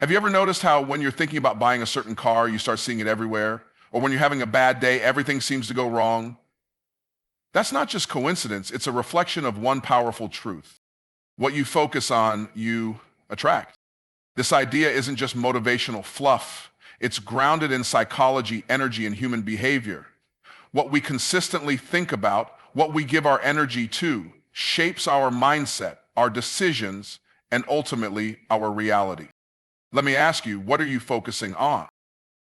Have you ever noticed how when you're thinking about buying a certain car, you start seeing it everywhere? Or when you're having a bad day, everything seems to go wrong? That's not just coincidence, it's a reflection of one powerful truth. What you focus on, you attract. This idea isn't just motivational fluff. It's grounded in psychology, energy, and human behavior. What we consistently think about, what we give our energy to, shapes our mindset, our decisions, and ultimately our reality. Let me ask you, what are you focusing on?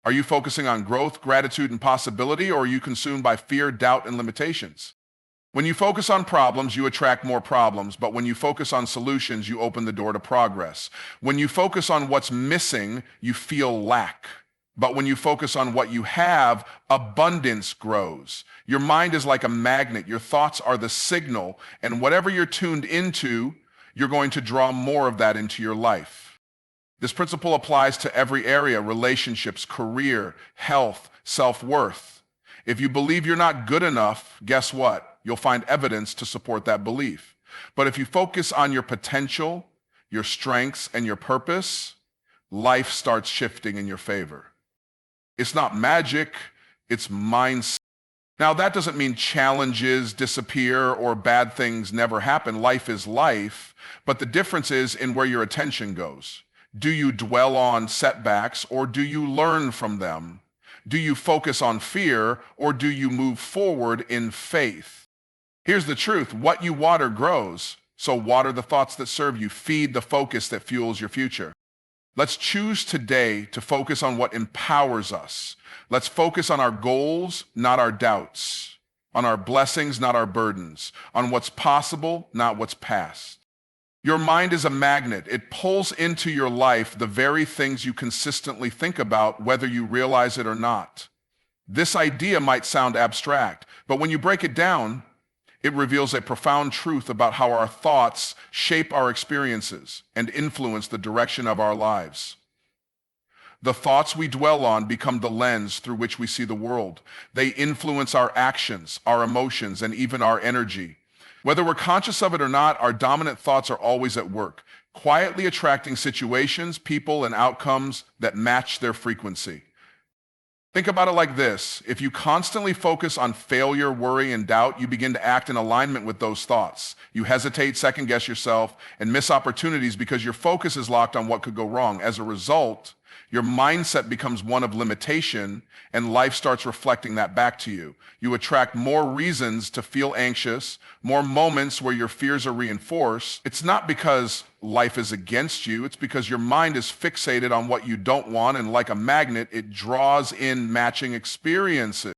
Are you focusing on growth, gratitude, and possibility, or are you consumed by fear, doubt, and limitations? When you focus on problems, you attract more problems, but when you focus on solutions, you open the door to progress. When you focus on what's missing, you feel lack. But when you focus on what you have, abundance grows. Your mind is like a magnet. Your thoughts are the signal, and whatever you're tuned into, you're going to draw more of that into your life. This principle applies to every area: relationships, career, health, self-worth. If you believe you're not good enough, guess what? You'll find evidence to support that belief. But if you focus on your potential, your strengths, and your purpose, life starts shifting in your favor. It's not magic, it's mindset. Now, that doesn't mean challenges disappear or bad things never happen. Life is life, but the difference is in where your attention goes. Do you dwell on setbacks or do you learn from them? Do you focus on fear or do you move forward in faith? Here's the truth: what you water grows, so water the thoughts that serve you. Feed the focus that fuels your future. Let's choose today to focus on what empowers us. Let's focus on our goals, not our doubts, on our blessings, not our burdens, on what's possible, not what's past. Your mind is a magnet. It pulls into your life the very things you consistently think about, whether you realize it or not. This idea might sound abstract, but when you break it down, it reveals a profound truth about how our thoughts shape our experiences and influence the direction of our lives. The thoughts we dwell on become the lens through which we see the world. They influence our actions, our emotions, and even our energy. Whether we're conscious of it or not, our dominant thoughts are always at work, quietly attracting situations, people, and outcomes that match their frequency. Think about it like this: if you constantly focus on failure, worry, and doubt, you begin to act in alignment with those thoughts. You hesitate, second-guess yourself, and miss opportunities because your focus is locked on what could go wrong. As a result, your mindset becomes one of limitation, and life starts reflecting that back to you. You attract more reasons to feel anxious, more moments where your fears are reinforced. It's not because life is against you, it's because your mind is fixated on what you don't want, and like a magnet, it draws in matching experiences.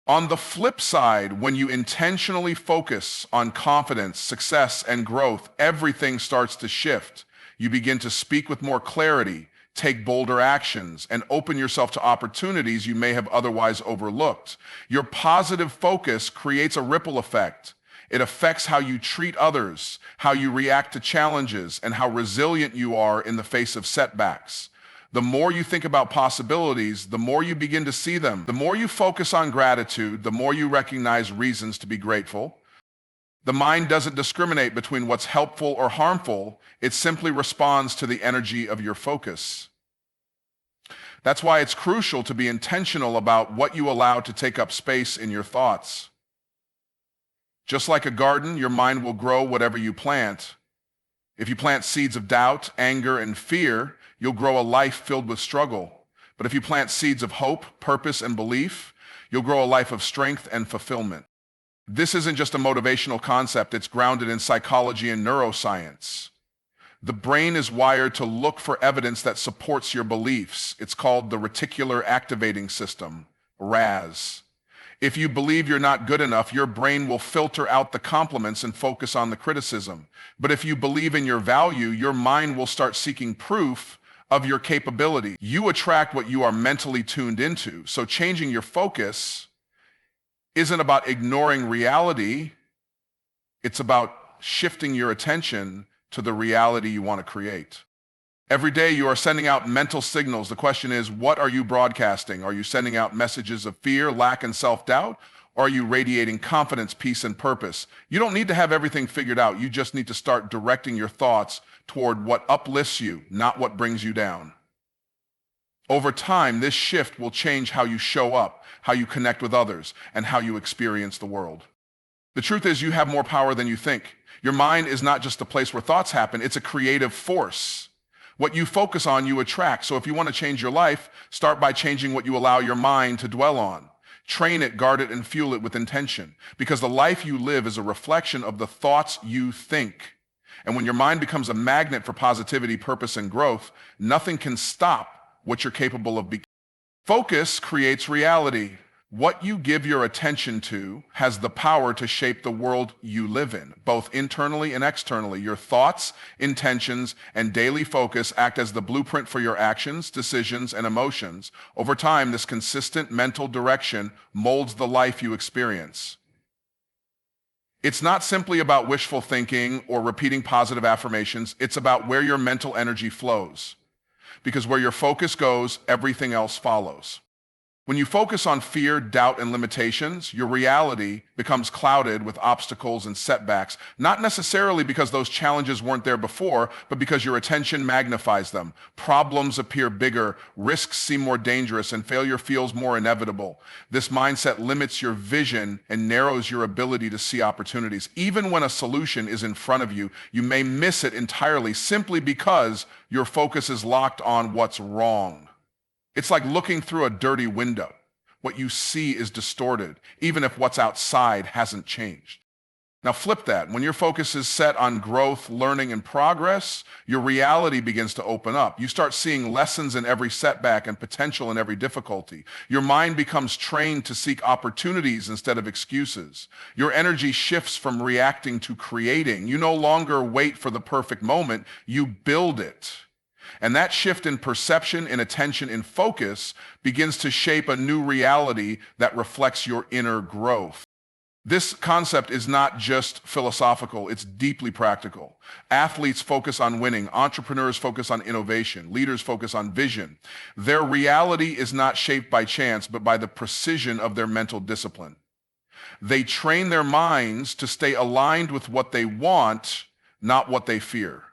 On the flip side, when you intentionally focus on confidence, success, and growth, everything starts to shift. You begin to speak with more clarity, take bolder actions, and open yourself to opportunities you may have otherwise overlooked. Your positive focus creates a ripple effect. It affects how you treat others, how you react to challenges, and how resilient you are in the face of setbacks. The more you think about possibilities, the more you begin to see them. The more you focus on gratitude, the more you recognize reasons to be grateful. The mind doesn't discriminate between what's helpful or harmful. It simply responds to the energy of your focus. That's why it's crucial to be intentional about what you allow to take up space in your thoughts. Just like a garden, your mind will grow whatever you plant. If you plant seeds of doubt, anger, and fear, you'll grow a life filled with struggle. But if you plant seeds of hope, purpose, and belief, you'll grow a life of strength and fulfillment. This isn't just a motivational concept, it's grounded in psychology and neuroscience. The brain is wired to look for evidence that supports your beliefs. It's called the reticular activating system, RAS. If you believe you're not good enough, your brain will filter out the compliments and focus on the criticism. But if you believe in your value, your mind will start seeking proof of your capability. You attract what you are mentally tuned into. So changing your focus isn't about ignoring reality, it's about shifting your attention to the reality you want to create. Every day you are sending out mental signals. The question is, what are you broadcasting? Are you sending out messages of fear, lack, and self-doubt? Or are you radiating confidence, peace, and purpose? You don't need to have everything figured out. You just need to start directing your thoughts toward what uplifts you, not what brings you down. Over time, this shift will change how you show up, how you connect with others, and how you experience the world. The truth is, you have more power than you think. Your mind is not just a place where thoughts happen, it's a creative force. What you focus on, you attract. So if you want to change your life, start by changing what you allow your mind to dwell on. Train it, guard it, and fuel it with intention. Because the life you live is a reflection of the thoughts you think. And when your mind becomes a magnet for positivity, purpose, and growth, nothing can stop what you're capable of becoming. Focus creates reality. What you give your attention to has the power to shape the world you live in, both internally and externally. Your thoughts, intentions, and daily focus act as the blueprint for your actions, decisions, and emotions. Over time, this consistent mental direction molds the life you experience. It's not simply about wishful thinking or repeating positive affirmations. It's about where your mental energy flows. Because where your focus goes, everything else follows. When you focus on fear, doubt, and limitations, your reality becomes clouded with obstacles and setbacks, not necessarily because those challenges weren't there before, but because your attention magnifies them. Problems appear bigger, risks seem more dangerous, and failure feels more inevitable. This mindset limits your vision and narrows your ability to see opportunities. Even when a solution is in front of you, you may miss it entirely simply because your focus is locked on what's wrong. It's like looking through a dirty window. What you see is distorted, even if what's outside hasn't changed. Now flip that. When your focus is set on growth, learning, and progress, your reality begins to open up. You start seeing lessons in every setback and potential in every difficulty. Your mind becomes trained to seek opportunities instead of excuses. Your energy shifts from reacting to creating. You no longer wait for the perfect moment, you build it. And that shift in perception, in attention, in focus begins to shape a new reality that reflects your inner growth. This concept is not just philosophical, it's deeply practical. Athletes focus on winning, entrepreneurs focus on innovation, leaders focus on vision. Their reality is not shaped by chance, but by the precision of their mental discipline. They train their minds to stay aligned with what they want, not what they fear.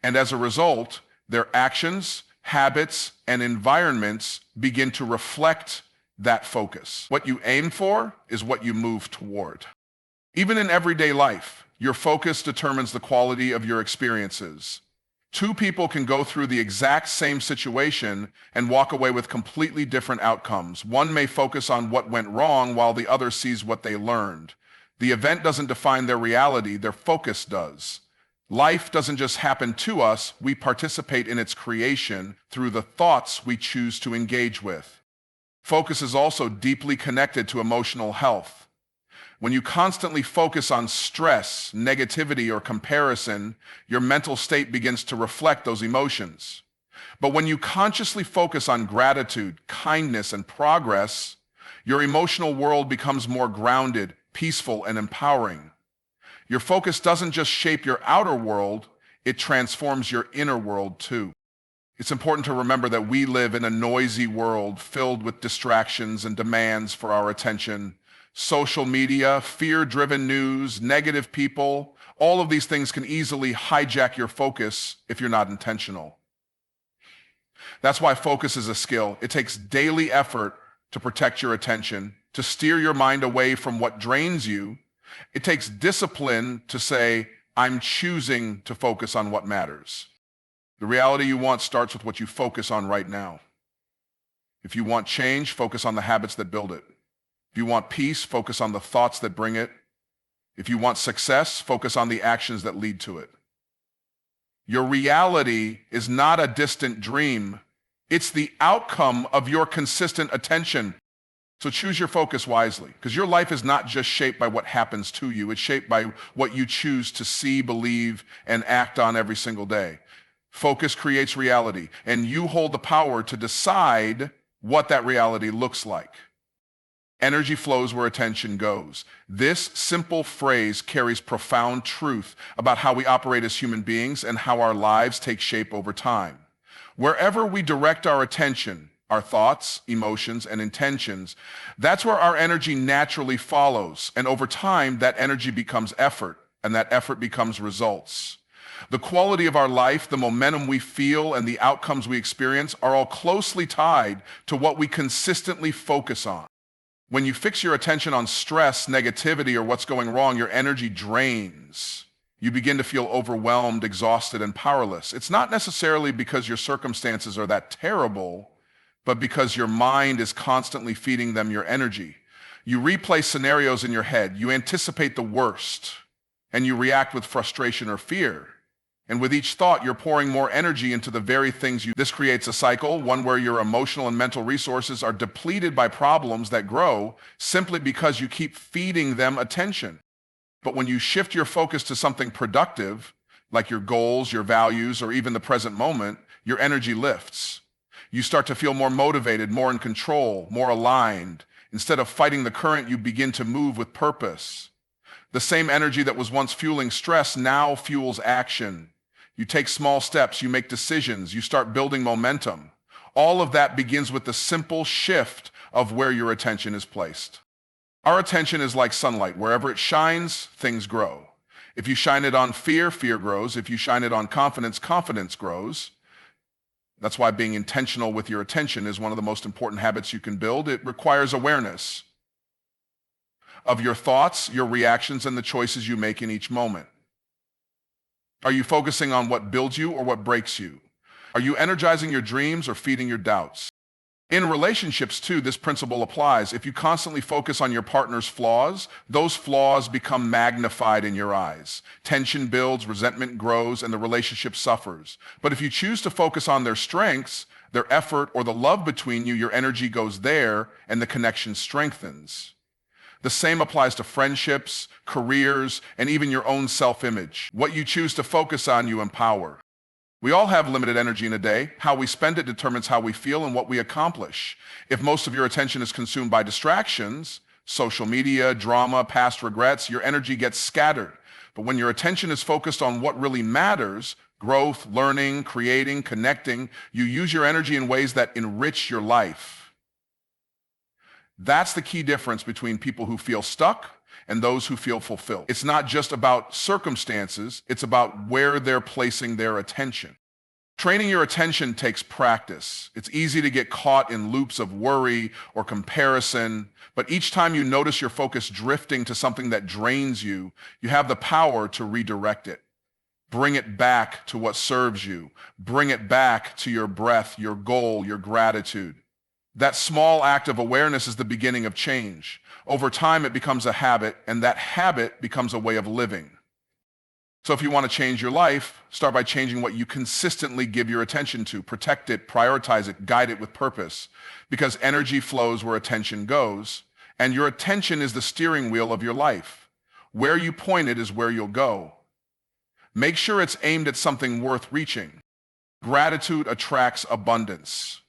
And as a result, their actions, habits, and environments begin to reflect that focus. What you aim for is what you move toward. Even in everyday life, your focus determines the quality of your experiences. Two people can go through the exact same situation and walk away with completely different outcomes. One may focus on what went wrong while the other sees what they learned. The event doesn't define their reality, their focus does. Life doesn't just happen to us, we participate in its creation through the thoughts we choose to engage with. Focus is also deeply connected to emotional health. When you constantly focus on stress, negativity, or comparison, your mental state begins to reflect those emotions. But when you consciously focus on gratitude, kindness, and progress, your emotional world becomes more grounded, peaceful, and empowering. Your focus doesn't just shape your outer world, it transforms your inner world too. It's important to remember that we live in a noisy world filled with distractions and demands for our attention. Social media, fear-driven news, negative people, all of these things can easily hijack your focus if you're not intentional. That's why focus is a skill. It takes daily effort to protect your attention, to steer your mind away from what drains you. It takes discipline to say, I'm choosing to focus on what matters. The reality you want starts with what you focus on right now. If you want change, focus on the habits that build it. If you want peace, focus on the thoughts that bring it. If you want success, focus on the actions that lead to it. Your reality is not a distant dream. It's the outcome of your consistent attention. So choose your focus wisely, because your life is not just shaped by what happens to you. It's shaped by what you choose to see, believe, and act on every single day. Focus creates reality, and you hold the power to decide what that reality looks like. Energy flows where attention goes. This simple phrase carries profound truth about how we operate as human beings and how our lives take shape over time. Wherever we direct our attention, our thoughts, emotions, and intentions, that's where our energy naturally follows. And over time, that energy becomes effort, and that effort becomes results. The quality of our life, the momentum we feel, and the outcomes we experience are all closely tied to what we consistently focus on. When you fix your attention on stress, negativity, or what's going wrong, your energy drains. You begin to feel overwhelmed, exhausted, and powerless. It's not necessarily because your circumstances are that terrible, but because your mind is constantly feeding them your energy. You replay scenarios in your head, you anticipate the worst, and you react with frustration or fear. And with each thought, you're pouring more energy into the very things you... This creates a cycle, one where your emotional and mental resources are depleted by problems that grow simply because you keep feeding them attention. But when you shift your focus to something productive, like your goals, your values, or even the present moment, your energy lifts. You start to feel more motivated, more in control, more aligned. Instead of fighting the current, you begin to move with purpose. The same energy that was once fueling stress now fuels action. You take small steps, you make decisions, you start building momentum. All of that begins with the simple shift of where your attention is placed. Our attention is like sunlight. Wherever it shines, things grow. If you shine it on fear, fear grows. If you shine it on confidence, confidence grows. That's why being intentional with your attention is one of the most important habits you can build. It requires awareness of your thoughts, your reactions, and the choices you make in each moment. Are you focusing on what builds you or what breaks you? Are you energizing your dreams or feeding your doubts? In relationships, too, this principle applies. If you constantly focus on your partner's flaws, those flaws become magnified in your eyes. Tension builds, resentment grows, and the relationship suffers. But if you choose to focus on their strengths, their effort, or the love between you, your energy goes there, and the connection strengthens. The same applies to friendships, careers, and even your own self-image. What you choose to focus on, you empower. We all have limited energy in a day. How we spend it determines how we feel and what we accomplish. If most of your attention is consumed by distractions, social media, drama, past regrets, your energy gets scattered. But when your attention is focused on what really matters, growth, learning, creating, connecting, you use your energy in ways that enrich your life. That's the key difference between people who feel stuck and those who feel fulfilled. It's not just about circumstances, it's about where they're placing their attention. Training your attention takes practice. It's easy to get caught in loops of worry or comparison, but each time you notice your focus drifting to something that drains you, you have the power to redirect it. Bring it back to what serves you. Bring it back to your breath, your goal, your gratitude. That small act of awareness is the beginning of change. Over time, it becomes a habit, and that habit becomes a way of living. So if you want to change your life, start by changing what you consistently give your attention to. Protect it, prioritize it, guide it with purpose, because energy flows where attention goes, and your attention is the steering wheel of your life. Where you point it is where you'll go. Make sure it's aimed at something worth reaching. Gratitude attracts abundance.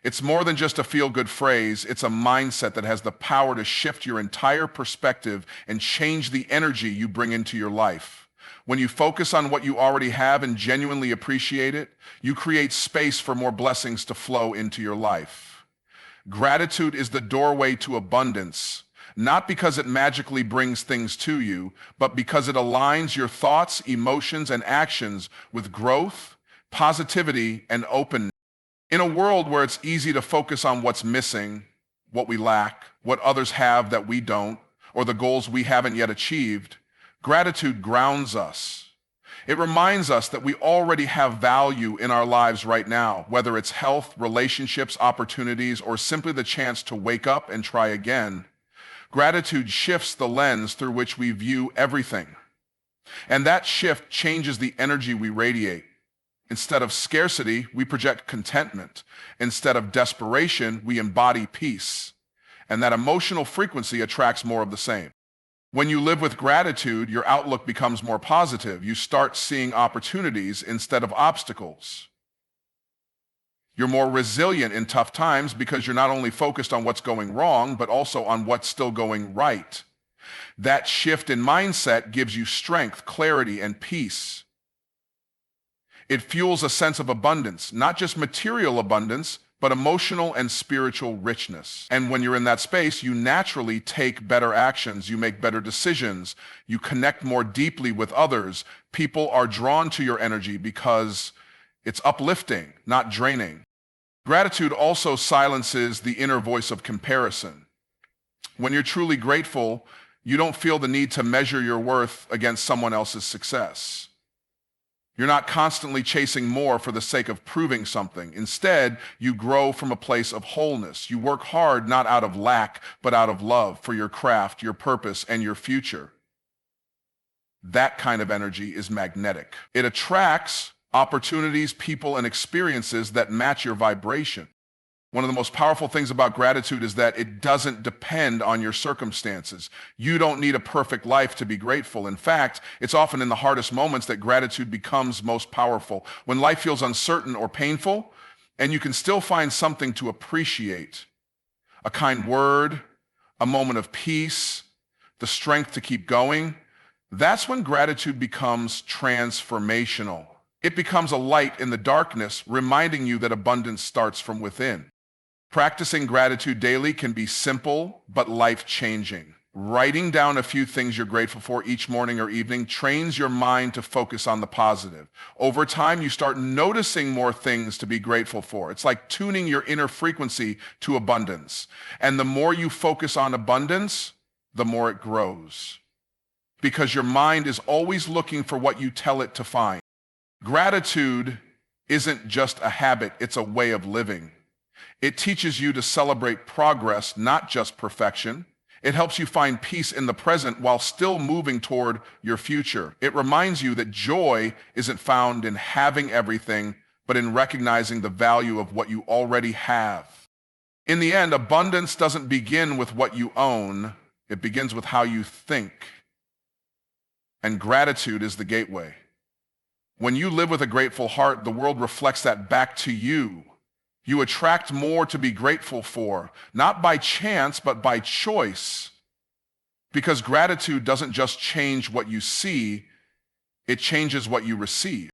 It's more than just a feel-good phrase. It's a mindset that has the power to shift your entire perspective and change the energy you bring into your life. When you focus on what you already have and genuinely appreciate it, you create space for more blessings to flow into your life. Gratitude is the doorway to abundance, not because it magically brings things to you, but because it aligns your thoughts, emotions, and actions with growth, positivity, and openness. In a world where it's easy to focus on what's missing, what we lack, what others have that we don't, or the goals we haven't yet achieved, gratitude grounds us. It reminds us that we already have value in our lives right now, whether it's health, relationships, opportunities, or simply the chance to wake up and try again. Gratitude shifts the lens through which we view everything. And that shift changes the energy we radiate. Instead of scarcity, we project contentment. Instead of desperation, we embody peace. And that emotional frequency attracts more of the same. When you live with gratitude, your outlook becomes more positive. You start seeing opportunities instead of obstacles. You're more resilient in tough times because you're not only focused on what's going wrong, but also on what's still going right. That shift in mindset gives you strength, clarity, and peace. It fuels a sense of abundance, not just material abundance, but emotional and spiritual richness. And when you're in that space, you naturally take better actions, you make better decisions, you connect more deeply with others. People are drawn to your energy because it's uplifting, not draining. Gratitude also silences the inner voice of comparison. When you're truly grateful, you don't feel the need to measure your worth against someone else's success. You're not constantly chasing more for the sake of proving something. Instead, you grow from a place of wholeness. You work hard not out of lack, but out of love for your craft, your purpose, and your future. That kind of energy is magnetic. It attracts opportunities, people, and experiences that match your vibration. One of the most powerful things about gratitude is that it doesn't depend on your circumstances. You don't need a perfect life to be grateful. In fact, it's often in the hardest moments that gratitude becomes most powerful. When life feels uncertain or painful, and you can still find something to appreciate, a kind word, a moment of peace, the strength to keep going, that's when gratitude becomes transformational. It becomes a light in the darkness, reminding you that abundance starts from within. Practicing gratitude daily can be simple but life-changing. Writing down a few things you're grateful for each morning or evening trains your mind to focus on the positive. Over time, you start noticing more things to be grateful for. It's like tuning your inner frequency to abundance. And the more you focus on abundance, the more it grows. Because your mind is always looking for what you tell it to find. Gratitude isn't just a habit, it's a way of living. It teaches you to celebrate progress, not just perfection. It helps you find peace in the present while still moving toward your future. It reminds you that joy isn't found in having everything, but in recognizing the value of what you already have. In the end, abundance doesn't begin with what you own, it begins with how you think. And gratitude is the gateway. When you live with a grateful heart, the world reflects that back to you. You attract more to be grateful for, not by chance, but by choice. Because gratitude doesn't just change what you see, it changes what you receive.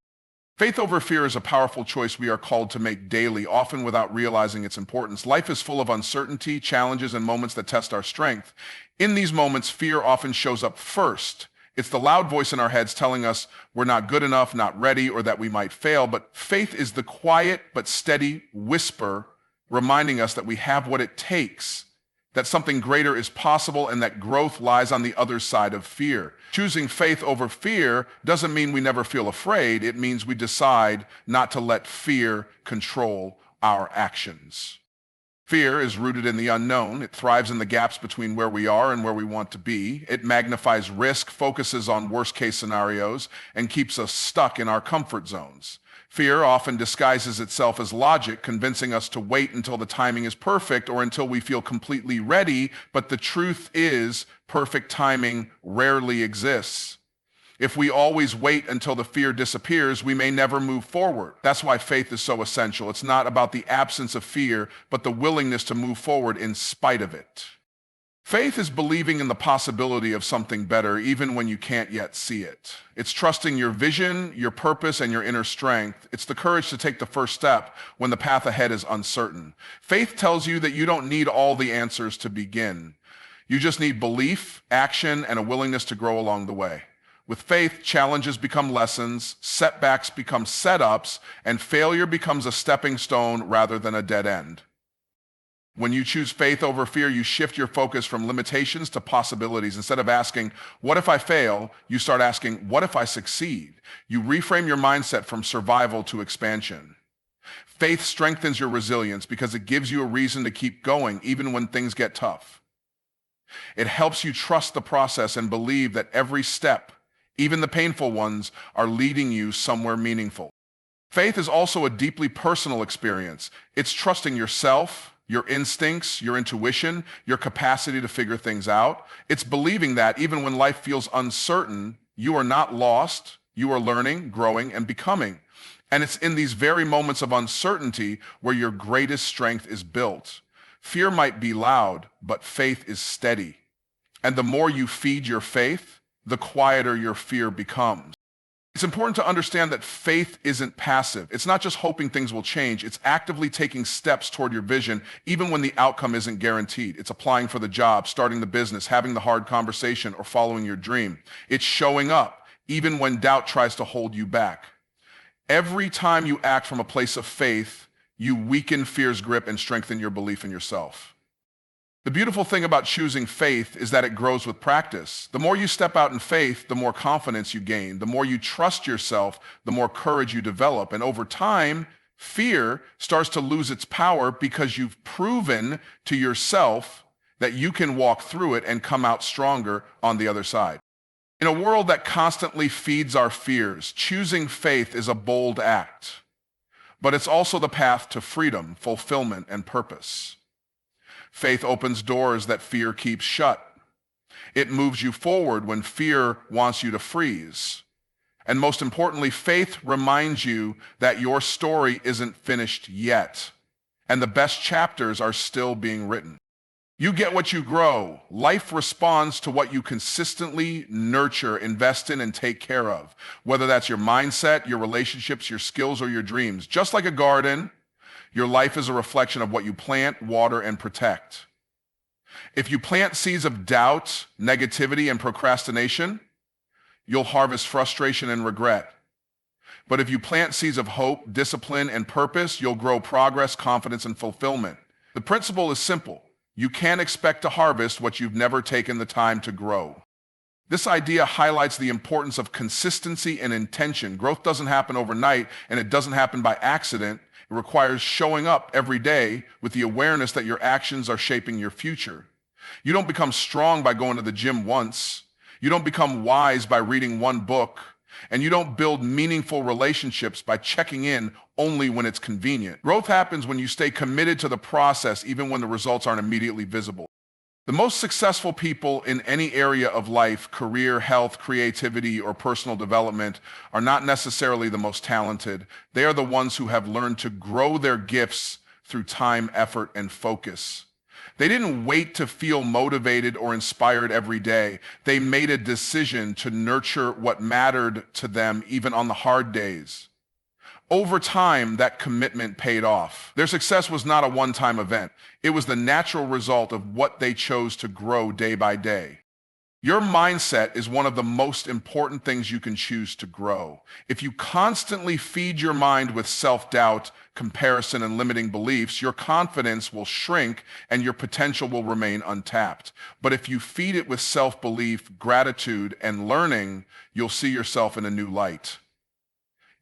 Faith over fear is a powerful choice we are called to make daily, often without realizing its importance. Life is full of uncertainty, challenges, and moments that test our strength. In these moments, fear often shows up first. It's the loud voice in our heads telling us we're not good enough, not ready, or that we might fail. But faith is the quiet but steady whisper reminding us that we have what it takes, that something greater is possible, and that growth lies on the other side of fear. Choosing faith over fear doesn't mean we never feel afraid. It means we decide not to let fear control our actions. Fear is rooted in the unknown. It thrives in the gaps between where we are and where we want to be. It magnifies risk, focuses on worst-case scenarios, and keeps us stuck in our comfort zones. Fear often disguises itself as logic, convincing us to wait until the timing is perfect or until we feel completely ready, but the truth is, perfect timing rarely exists. If we always wait until the fear disappears, we may never move forward. That's why faith is so essential. It's not about the absence of fear, but the willingness to move forward in spite of it. Faith is believing in the possibility of something better, even when you can't yet see it. It's trusting your vision, your purpose, and your inner strength. It's the courage to take the first step when the path ahead is uncertain. Faith tells you that you don't need all the answers to begin. You just need belief, action, and a willingness to grow along the way. With faith, challenges become lessons, setbacks become setups, and failure becomes a stepping stone rather than a dead end. When you choose faith over fear, you shift your focus from limitations to possibilities. Instead of asking, what if I fail? You start asking, what if I succeed? You reframe your mindset from survival to expansion. Faith strengthens your resilience because it gives you a reason to keep going even when things get tough. It helps you trust the process and believe that every step, even the painful ones, are leading you somewhere meaningful. Faith is also a deeply personal experience. It's trusting yourself, your instincts, your intuition, your capacity to figure things out. It's believing that even when life feels uncertain, you are not lost, you are learning, growing, and becoming. And it's in these very moments of uncertainty where your greatest strength is built. Fear might be loud, but faith is steady. And the more you feed your faith, the quieter your fear becomes. It's important to understand that faith isn't passive. It's not just hoping things will change. It's actively taking steps toward your vision, even when the outcome isn't guaranteed. It's applying for the job, starting the business, having the hard conversation, or following your dream. It's showing up, even when doubt tries to hold you back. Every time you act from a place of faith, you weaken fear's grip and strengthen your belief in yourself. The beautiful thing about choosing faith is that it grows with practice. The more you step out in faith, the more confidence you gain. The more you trust yourself, the more courage you develop. And over time, fear starts to lose its power because you've proven to yourself that you can walk through it and come out stronger on the other side. In a world that constantly feeds our fears, choosing faith is a bold act, but it's also the path to freedom, fulfillment, and purpose. Faith opens doors that fear keeps shut. It moves you forward when fear wants you to freeze. And most importantly, faith reminds you that your story isn't finished yet, and the best chapters are still being written. You get what you grow. Life responds to what you consistently nurture, invest in, and take care of, whether that's your mindset, your relationships, your skills, or your dreams. Just like a garden, your life is a reflection of what you plant, water, and protect. If you plant seeds of doubt, negativity, and procrastination, you'll harvest frustration and regret. But if you plant seeds of hope, discipline, and purpose, you'll grow progress, confidence, and fulfillment. The principle is simple. You can't expect to harvest what you've never taken the time to grow. This idea highlights the importance of consistency and intention. Growth doesn't happen overnight, and it doesn't happen by accident. It requires showing up every day with the awareness that your actions are shaping your future. You don't become strong by going to the gym once. You don't become wise by reading one book. And you don't build meaningful relationships by checking in only when it's convenient. Growth happens when you stay committed to the process even when the results aren't immediately visible. The most successful people in any area of life, career, health, creativity, or personal development, are not necessarily the most talented. They are the ones who have learned to grow their gifts through time, effort, and focus. They didn't wait to feel motivated or inspired every day. They made a decision to nurture what mattered to them even on the hard days. Over time, that commitment paid off. Their success was not a one-time event. It was the natural result of what they chose to grow day by day. Your mindset is one of the most important things you can choose to grow. If you constantly feed your mind with self-doubt, comparison, and limiting beliefs, your confidence will shrink and your potential will remain untapped. But if you feed it with self-belief, gratitude, and learning, you'll see yourself in a new light.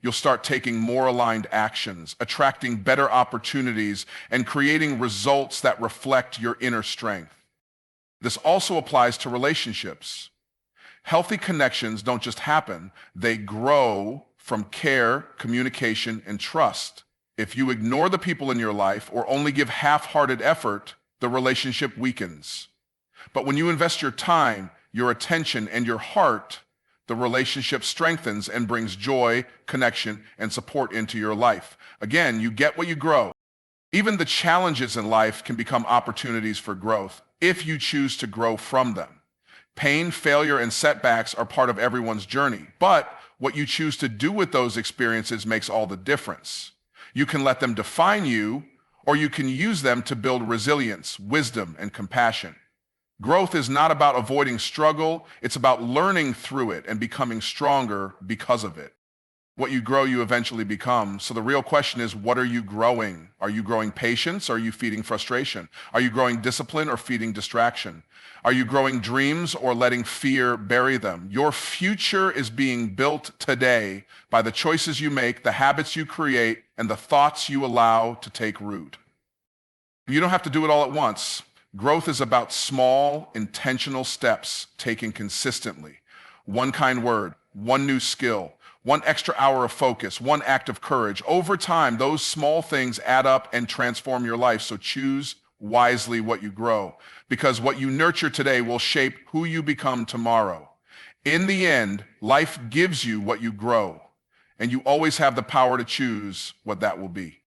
You'll start taking more aligned actions, attracting better opportunities, and creating results that reflect your inner strength. This also applies to relationships. Healthy connections don't just happen, they grow from care, communication, and trust. If you ignore the people in your life or only give half-hearted effort, the relationship weakens. But when you invest your time, your attention, and your heart, the relationship strengthens and brings joy, connection, and support into your life. Again, you get what you grow. Even the challenges in life can become opportunities for growth if you choose to grow from them. Pain, failure, and setbacks are part of everyone's journey, but what you choose to do with those experiences makes all the difference. You can let them define you, or you can use them to build resilience, wisdom, and compassion. Growth is not about avoiding struggle, it's about learning through it and becoming stronger because of it. What you grow, you eventually become. So the real question is, what are you growing? Are you growing patience or are you feeding frustration? Are you growing discipline or feeding distraction? Are you growing dreams or letting fear bury them? Your future is being built today by the choices you make, the habits you create, and the thoughts you allow to take root. You don't have to do it all at once. Growth is about small, intentional steps taken consistently. One kind word, one new skill, one extra hour of focus, one act of courage. Over time, those small things add up and transform your life. So choose wisely what you grow, because what you nurture today will shape who you become tomorrow. In the end, life gives you what you grow, and you always have the power to choose what that will be.